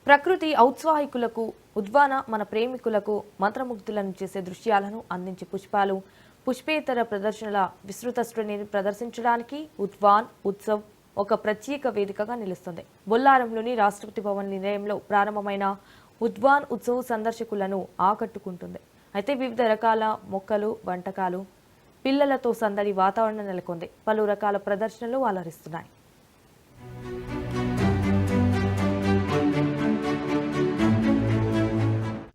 ప్రకృతి ఔత్సాహికులకు ఉద్వాన మన ప్రేమికులకు మంత్రముగ్ధులను చేసే దృశ్యాలను అందించే పుష్పాలు పుష్పేతర ప్రదర్శనల విస్తృత శ్రేణిని ప్రదర్శించడానికి ఉద్వాన్ ఉత్సవ్ ఒక ప్రత్యేక వేదికగా నిలుస్తుంది. బొల్లారంలోని రాష్ట్రపతి భవన్ నిలయంలో ప్రారంభమైన ఉద్వాన్ ఉత్సవ్ సందర్శకులను ఆకట్టుకుంటుంది. అయితే వివిధ రకాల మొక్కలు, వంటకాలు, పిల్లలతో సందడి వాతావరణం నెలకొంది. పలు రకాల ప్రదర్శనలు అలరిస్తున్నాయి.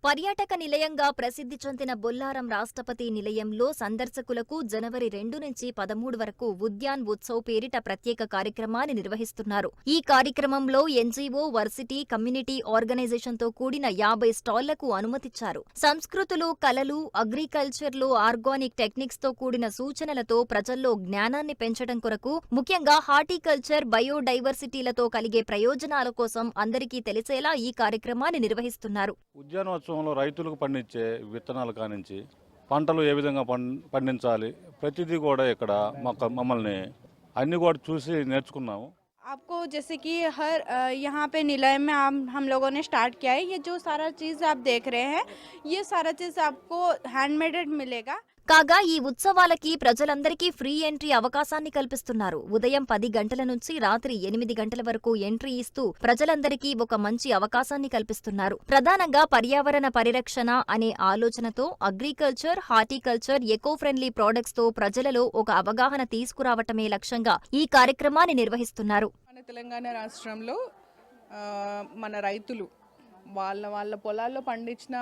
పర్యాటక నిలయంగా ప్రసిద్ధి చెందిన బొల్లారం రాష్ట్రపతి నిలయంలో సందర్శకులకు జనవరి 2 నుంచి 13 వరకు ఉద్యాన్ ఉత్సవ్ పేరిట ప్రత్యేక కార్యక్రమాన్ని నిర్వహిస్తున్నారు. ఈ కార్యక్రమంలో ఎన్జీఓ, వర్సిటీ, కమ్యూనిటీ ఆర్గనైజేషన్తో కూడిన 50 స్టాళ్లకు అనుమతిచ్చారు. సంస్కృతులు, కళలు, అగ్రికల్చర్లో ఆర్గానిక్ టెక్నిక్స్ తో కూడిన సూచనలతో ప్రజల్లో జ్ఞానాన్ని పెంచడం కొరకు, ముఖ్యంగా హార్టికల్చర్, బయోడైవర్సిటీలతో కలిగే ప్రయోజనాల కోసం అందరికీ తెలిసేలా ఈ కార్యక్రమాన్ని నిర్వహిస్తున్నారు. ఉద్యానోత్సవంలో రైతులకు పండించే విత్తనాల కానించి పంటలు ఏ విధంగా పండించాలి ప్రతిదీ కూడా ఇక్కడ మమ్మల్ని అన్ని కూడా చూసి నేర్చుకున్నాము. आपको जैसे कि हर यहाँ पे निलय में हम लोगों ने स्टार्ट किया है. ये जो सारा चीज़ आप देख रहे हैं, ये सारा चीज़ आपको हैंडमेडेड मिलेगा. కాగా ఈ ఉత్సవాలకి ప్రజలందరికీ ఫ్రీ ఎంట్రీ అవకాశాన్ని కల్పిస్తున్నారు. ఉదయం 10 గంటల నుంచి రాత్రి 8 గంటల వరకు ఎంట్రీ ఇస్తూ ప్రజలందరికీ ఒక మంచి అవకాశాన్ని కల్పిస్తున్నారు. ప్రధానంగా పర్యావరణ పరిరక్షణ అనే ఆలోచనతో agriculture, horticulture, eco friendly products తో ప్రజలలో ఒక అవగాహన తీసుకురావటమే లక్ష్యంగా ఈ కార్యక్రమాన్ని నిర్వహిస్తున్నారు. మన తెలంగాణ రాష్ట్రంలో మన రైతులు వాళ్ళ పొలాల్లో పండించిన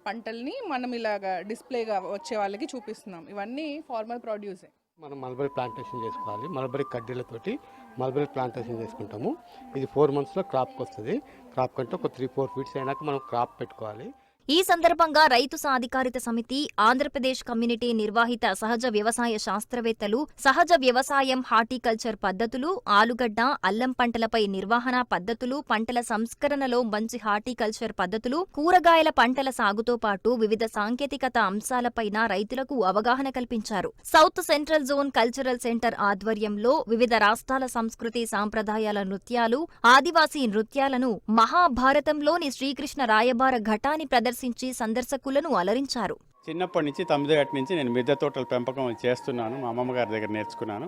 పంటల్ని మనం ఇలాగా డిస్ప్లేగా వచ్చే వాళ్ళకి చూపిస్తున్నాం. ఇవన్నీ ఫార్మల్ ప్రొడ్యూసే. మనం మల్బరీ ప్లాంటేషన్ చేసుకోవాలి. మల్బరీ కడ్డీలతోటి మల్బరీ ప్లాంటేషన్ చేసుకుంటాము. ఇది 4 monthsలో క్రాప్కి వస్తుంది. క్రాప్ కంటే ఒక 3-4 feet అయినాక మనం క్రాప్ పెట్టుకోవాలి. ఈ సందర్భంగా రైతు సాధికారిత సమితి, ఆంధ్రప్రదేశ్ కమ్యూనిటీ నిర్వాహిత సహజ వ్యవసాయ శాస్త్రవేత్తలు, సహజ వ్యవసాయం, హార్టికల్చర్ పద్ధతులు, ఆలుగడ్డ, అల్లం పంటలపై నిర్వహణ పద్ధతులు, పంటల సంస్కరణలో మంచి హార్టికల్చర్ పద్ధతులు, కూరగాయల పంటల సాగుతో పాటు వివిధ సాంకేతికత అంశాలపైన రైతులకు అవగాహన కల్పించారు. South central zone cultural centre ఆధ్వర్యంలో వివిధ రాష్ట్రాల సంస్కృతి, సాంప్రదాయాల నృత్యాలు, ఆదివాసీ నృత్యాలను, మహాభారతంలోని శ్రీకృష్ణ రాయబార ఘటాన్ని ప్రదర్శించి సందర్శకులను అలరించారు. చిన్నప్పటి నుంచి 9 ఏళ్ల నుంచి నేను మిద్దె తోటల పెంపకం చేస్తున్నాను. మా అమ్మమ్మ గారి దగ్గర నేర్చుకున్నాను.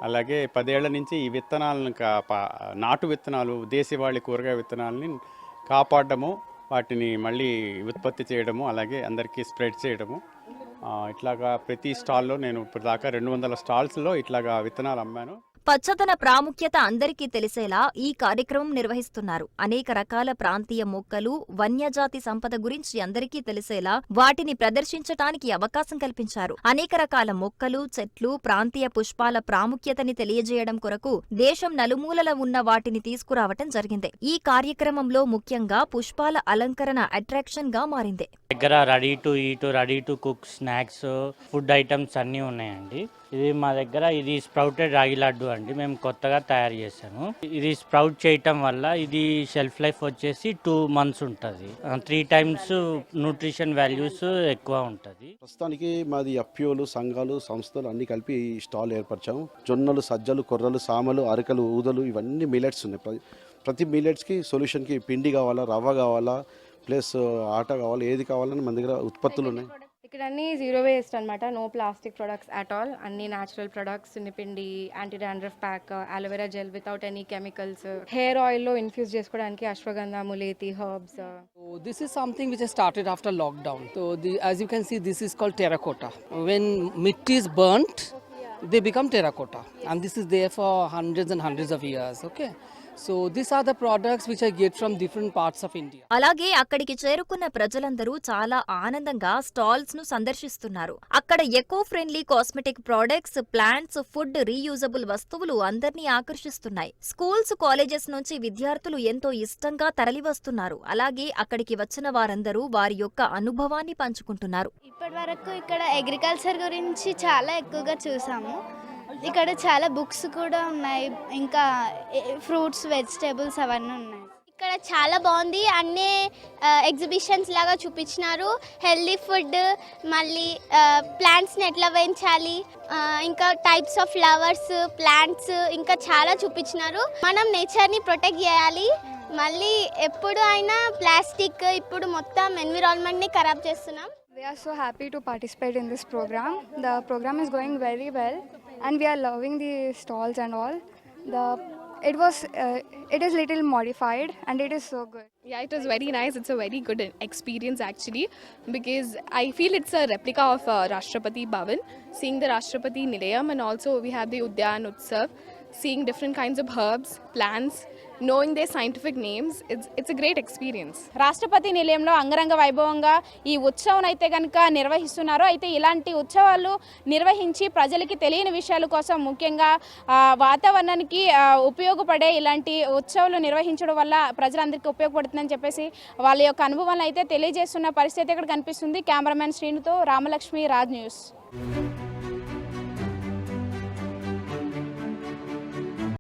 అలాగే 10 ఏళ్ల నుంచి ఈ విత్తనాలను నాటు విత్తనాలు, దేశీవాళి కూరగాయ విత్తనాలని కాపాడము, వాటిని మళ్ళీ ఉత్పత్తి చేయడము, అలాగే అందరికీ స్ప్రెడ్ చేయడము. ఇట్లాగా ప్రతి స్టాల్లో నేను ఇప్పటిదాకా 200 స్టాల్స్లో ఇట్లాగా విత్తనాలు అమ్మాను. పచ్చదన ప్రాముఖ్యత అందరికీ తెలిసేలా ఈ కార్యక్రమం నిర్వహిస్తున్నారు. అనేక రకాల ప్రాంతీయ మొక్కలు, వన్యజాతి సంపద గురించి అందరికీ తెలిసేలా వాటిని ప్రదర్శించటానికి అవకాశం కల్పించారు. అనేక రకాల మొక్కలు, చెట్లు, ప్రాంతీయ పుష్పాల ప్రాముఖ్యతని తెలియజేయడం కొరకు దేశం నలుమూలల ఉన్న వాటిని తీసుకురావటం జరిగింది. ఈ కార్యక్రమంలో ముఖ్యంగా పుష్పాల అలంకరణ అట్రాక్షన్ గా మారింది. దగ్గర ready to eat, ready to cook snacks, food items అన్నీ ఉన్నాయండి. ఇది మా దగ్గర ఇది స్ప్రౌటెడ్ రాగి లడ్డు అండి, మేము కొత్తగా తయారు చేసాము. ఇది స్ప్రౌట్ చేయటం వల్ల ఇది షెల్ఫ్ లైఫ్ వచ్చేసి 2 months ఉంటుంది. 3 times న్యూట్రిషన్ వాల్యూస్ ఎక్కువ ఉంటుంది. ప్రస్తుతానికి మాది ఎఫ్పిఓలు, సంఘాలు, సంస్థలు అన్ని కలిపి స్టాల్ ఏర్పరిచాము. జొన్నలు, సజ్జలు, కొర్రలు, సామలు, అరకలు, ఊదలు ఇవన్నీ మిల్లెట్స్ ఉన్నాయి. ప్రతి మిల్లెట్స్కి సొల్యూషన్కి పిండి కావాలా, రవ్వ కావాలా, ప్లస్ ఆట కావాలా, ఏది కావాలని మన దగ్గర ఉత్పత్తులు ఉన్నాయి. ఇక్కడ అన్ని జీరో వేస్ట్ అనమాట. No plastic products at all. అన్ని న్యాచురల్ ప్రొడక్ట్స్, పిండి, anti dandruff pack, aloe vera gel without any chemicals, hair ఆయిల్లో ఇన్ఫ్యూజ్ చేసుకోవడానికి ashwagandha, mulethi, herbs. This is something which has started after lockdown. So as you can see, this is called terracotta. When meat is burnt, they become terracotta, and this is there for hundreds and hundreds of years. Okay. So these are the products which I get from different parts of India. అలాగే అక్కడికి చేరుకున్న ప్రజలందరూ చాలా ఆనందంగా stalls ను సందర్శిస్తున్నారు. అక్కడ eco friendly cosmetic products, plants, food, reusable వస్తువులు అందర్నీ ఆకర్షిస్తున్నాయి. స్కూల్స్, కాలేజెస్ నుంచి విద్యార్థులు ఎంతో ఇష్టంగా తరలివస్తున్నారు. అలాగే అక్కడికి వచ్చిన వారందరూ వారి యొక్క అనుభవాన్ని పంచుకుంటున్నారు. ఇప్పటి వరకు ఇక్కడ అగ్రికల్చర్ గురించి చాలా ఎక్కువగా చూసాము. ఇక్కడ చాలా బుక్స్ కూడా ఉన్నాయి, ఇంకా ఫ్రూట్స్, వెజిటేబుల్స్ అవన్నీ ఉన్నాయి. ఇక్కడ చాలా బాగుంది. అన్ని ఎగ్జిబిషన్స్ లాగా చూపించినారు. హెల్దీ ఫుడ్, మళ్ళీ ప్లాంట్స్ని ఎట్లా పెంచాలి, ఇంకా టైప్స్ ఆఫ్ ఫ్లవర్స్, ప్లాంట్స్ ఇంకా చాలా చూపించినారు. మనం నేచర్ని ప్రొటెక్ట్ చేయాలి. మళ్ళీ ఎప్పుడు అయినా ప్లాస్టిక్ ఇప్పుడు మొత్తం ఎన్విరాన్మెంట్ని ఖరాబ్ చేస్తున్నాం. We are so happy to participate in this program. The program is going very well and we are loving the stalls and all. It is little modified and it is so good. Yeah, it was very nice. It's a very good experience actually, because I feel it's a replica of Rashtrapati Bhavan, seeing the Rashtrapati Nilayam, and also we have the Udyan Utsav, seeing different kinds of herbs, plants, knowing their scientific names. It's a great experience. రాష్ట్రపతి నిలయంలో అంగరంగ వైభవంగా ఈ ఉత్సవం అయితే కనుక నిర్వహిస్తున్నారు. అయితే ఇలాంటి ఉత్సవాలు నిర్వహించి ప్రజలకి తెలియని విషయాల కోసం, ముఖ్యంగా వాతావరణానికి ఉపయోగపడే ఇలాంటి ఉత్సవాలు నిర్వహించడం వల్ల ప్రజలందరికీ ఉపయోగపడుతుందని చెప్పేసి వాళ్ళ యొక్క అనుభవాలను అయితే తెలియజేస్తున్న పరిస్థితి ఇక్కడ కనిపిస్తుంది. కెమెరామెన్ శ్రీనుతో రామలక్ష్మి, రాజ్ న్యూస్.